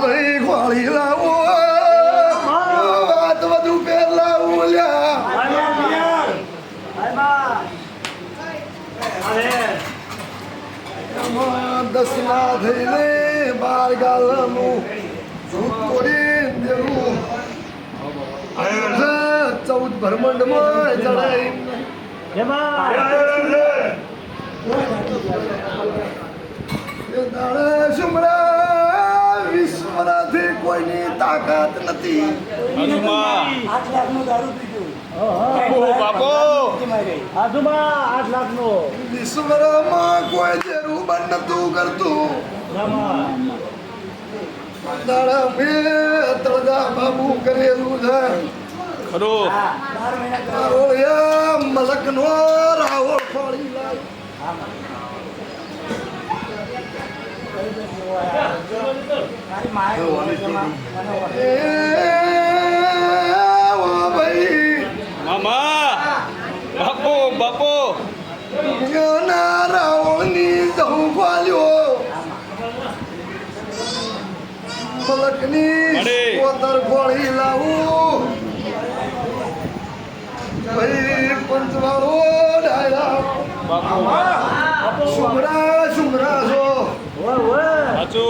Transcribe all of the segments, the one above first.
ભાઈ ખોળી લાવો વાત બધું પેર લાવું દસના થઈને 12 ગાલનું જૂથ તોડી દેવું 14 ભરમંડમાં ચડાઈ વિશ્વનાથી કોઈની તાકાત નથી. વિશ્વમાં કોઈ જેરું બંધ નતું કરતું. દાડા મેં તળજા બાબુ કરેલું છે. મલક નો રાવળ ફોડી લાય. બાપો રાવણની જહુ ફાલ્યો મલકની કોતર ફોડી લાવું. ભાઈ પંચવાળો ડાયરા સુમરા છો.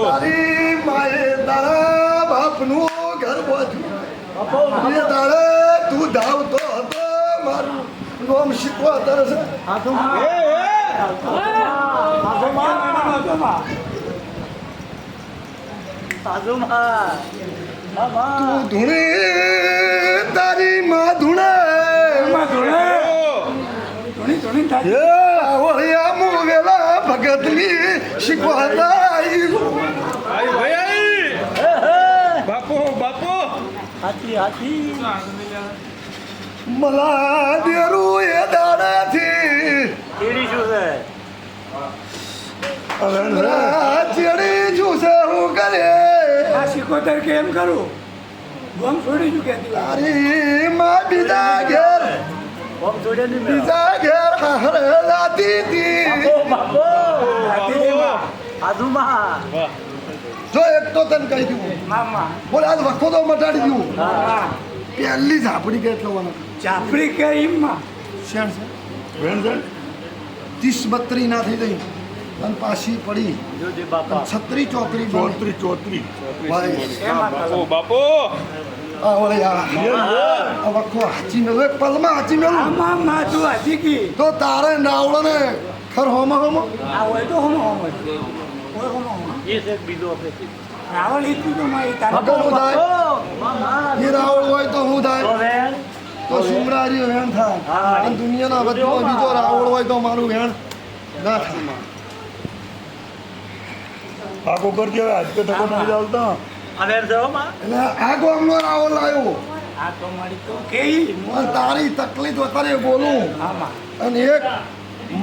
તારી માએ તારા બાપનું ઘર બાંધ્યું. એ દાડે તું ધાવતો હતો મારું નામ શીખવા તરસ. તું ધૂણે તારી માં ધૂણે વેલા ભગતની શીખવાતા. બાપો મલા દેરું એ દાડાથી ચેડી શું છે હું કરે આ શીખોતર કેમ કરું ગમ છોડી ચૂક્યા તારી માં બીજા ઘેર હારે જાતી હતી. જો એક તો તને કહી દઉં બોલે આજ વખો તો મટાડી દઉં. પહેલી ઝાપડી કે એટલે ચાપડી કરી શેણ છે 30-32 ના થઈ ગઈ અને પાછી પડી 36-34 બાપો વખો હાચી મેળવે પલમાં હાચી મેળવું તું હાજી કી તો તારે નાવડો ને ખર હોમાં હોમાં આ હોય તો હોમ રાવણ એટલું તો મારી અગર હું થાય એ રાવણ હોય તો હું થાય તો સુમરાજી વેણ થાય અને દુનિયાના વચમાં બીજો રાવણ હોય તો મારું વેણ ના થાય. આગો કરજે હવે આજ કે ટકો નહીં ચાલતા. એટલે આ ગામનો રાવણ લાવ્યો આ તો મારી તો કેઈ અને તારી તકલીફ અત્યારે બોલું અને એક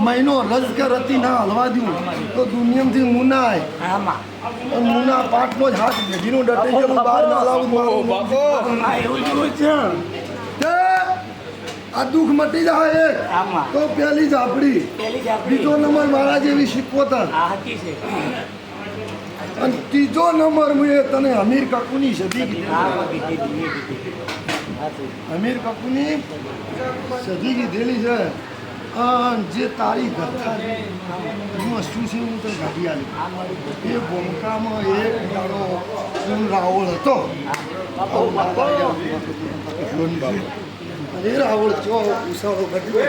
મહિનો રજ કે રતી ના હલવા દઉં તો દુનિયામાંથી મુનાય અને મુના પાટનો જ હાથ ભેગીનો ડટી ગયેલું બહાર ના લાવું બાપો એવું જેવું છે આ દુઃખ મટી જાય તો પેલી ઝાપડી બીજો નંબર મારા જેવી શીખવતા અને ત્રીજો નંબર મેં તને અમીર કાકુની સદી કીધી. અમીર કાકુની સદી કીધેલી છે. જે તારી ગથા એમાં શું છે હું તને ગાડી આવી એ ભૂમકામાં એક દાડો રાવળ હતો. એ રાવળ ચો ઉષાળો ઘટ્યો